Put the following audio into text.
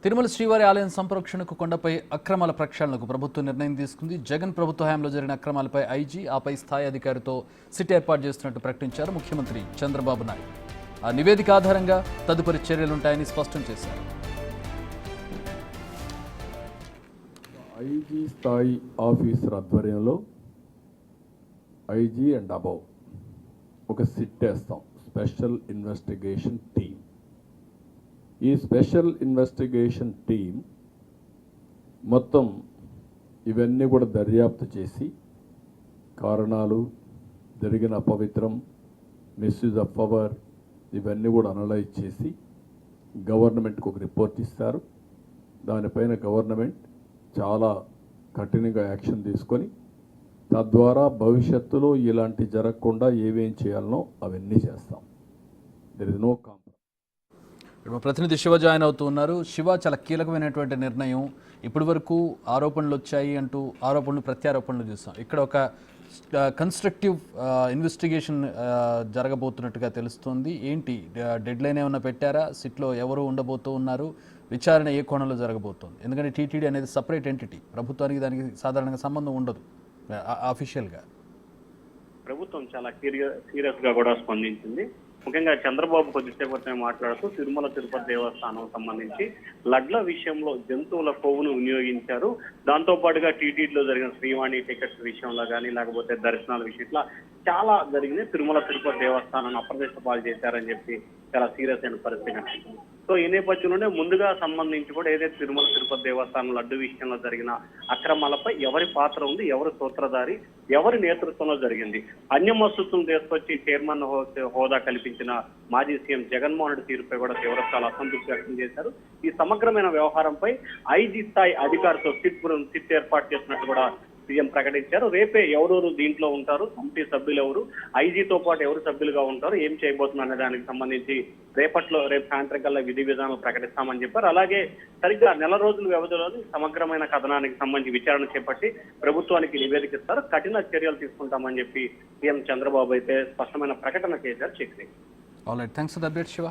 తిరుమల శ్రీవారి ఆలయం సంప్రోక్షణకు కొండపై అక్రమాల ప్రక్షాళనకు ప్రభుత్వం నిర్ణయం తీసుకుంది. జగన్ ప్రభుత్వ హయాంలో జరిగిన అక్రమాలపై ఐజీ ఆపై స్థాయి అధికారితో సిట్ ఏర్పాటు చేస్తున్నట్టు ప్రకటించారు ముఖ్యమంత్రి చంద్రబాబు నాయుడు. ఆ నివేదిక ఆధారంగా తదుపరి చర్యలుంటాయని స్పష్టం చేశారు. ఐజీ స్థాయి ఆఫీసర్ ఆధ్వర్యంలో ఐజీ అండ్ అబౌవ్ ఒక సిట్ వేస్తాం, స్పెషల్ ఇన్వెస్టిగేషన్ టీమ్. ఈ స్పెషల్ ఇన్వెస్టిగేషన్ టీం మొత్తం ఇవన్నీ కూడా దర్యాప్తు చేసి కారణాలు, జరిగిన అపవిత్రం, మిస్యూజ్ ఆఫ్ పవర్ ఇవన్నీ కూడా అనలైజ్ చేసి గవర్నమెంట్కి ఒక రిపోర్ట్ ఇస్తారు. దానిపైన గవర్నమెంట్ చాలా కఠినంగా యాక్షన్ తీసుకొని తద్వారా భవిష్యత్తులో ఇలాంటి జరగకుండా ఏమేం చేయాలనో అవన్నీ చేస్తాం. There is no compromise. ప్రతినిధి శివ జాయిన్ అవుతూ ఉన్నారు. శివ, చాలా కీలకమైనటువంటి నిర్ణయం. ఇప్పటి వరకు ఆరోపణలు వచ్చాయి అంటూ ఆరోపణలు ప్రత్యారోపణలు చూస్తాం. ఇక్కడ ఒక కన్స్ట్రక్టివ్ ఇన్వెస్టిగేషన్ జరగబోతున్నట్టుగా తెలుస్తోంది. ఏంటి డెడ్ లైన్ ఏమైనా పెట్టారా? సిట్లో ఎవరు ఉండబోతూ ఉన్నారు? విచారణ ఏ కోణంలో జరగబోతోంది? ఎందుకంటే టీటీడీ అనేది సపరేట్ ఎంటిటీ, ప్రభుత్వానికి దానికి సాధారణంగా సంబంధం ఉండదు అఫీషియల్గా. ప్రభుత్వం చాలా సీరియస్గా కూడా స్పందించింది. ముఖ్యంగా చంద్రబాబు కొద్దిసేపు మాట్లాడుతూ తిరుమల తిరుపతి దేవస్థానం సంబంధించి లడ్ల విషయంలో జంతువుల కొవ్వును వినియోగించారు. దాంతో పాటుగా టీటీడీలో జరిగిన శ్రీవాణి టికెట్స్ విషయంలో కానీ లేకపోతే దర్శనాల విషయంలో చాలా జరిగింది. తిరుమల తిరుపతి దేవస్థానాన్ని అప్రదిష్ట పాలు చేశారని చెప్పి చాలా సీరియస్ అయిన పరిస్థితి కనిపిస్తుంది. సో ఈ నేపథ్యంలోనే ముందుగా సంబంధించి కూడా ఏదైతే తిరుమల తిరుపతి దేవస్థానం లడ్డు విషయంలో జరిగిన అక్రమాలపై ఎవరి పాత్ర ఉంది, ఎవరు సూత్రధారి, ఎవరి నేతృత్వంలో జరిగింది, అన్యమస్తులను తీసుకొచ్చి చైర్మన్ హోదా కల్పించిన మాజీ సీఎం జగన్మోహన్ రెడ్డి తీరుపై కూడా తీవ్రస్థాయిలో అసంతృప్తి వ్యక్తం చేశారు. ఈ సమగ్రమైన వ్యవహారంపై ఐజీ స్థాయి అధికారితో సిట్ ఏర్పాటు చేసినట్టు కూడా సీఎం ప్రకటించారు. రేపే ఎవరెవరు దీంట్లో ఉంటారు, కమిటీ సభ్యులు ఎవరు, ఐజీతో పాటు ఎవరు సభ్యులుగా ఉంటారు, ఏం చేయబోతున్నారు అనే దానికి సంబంధించి రేపు సాయంత్రం కల్లా విధి విధానాలు ప్రకటిస్తామని చెప్పారు. అలాగే సరిగ్గా నెల రోజుల వ్యవధిలోని సమగ్రమైన కథనానికి సంబంధించి విచారణ చేపట్టి ప్రభుత్వానికి నివేదిక ఇస్తారు, కఠిన చర్యలు తీసుకుంటామని చెప్పి సీఎం చంద్రబాబు అయితే స్పష్టమైన ప్రకటన చేశారు. All right, thanks for the update Shiva.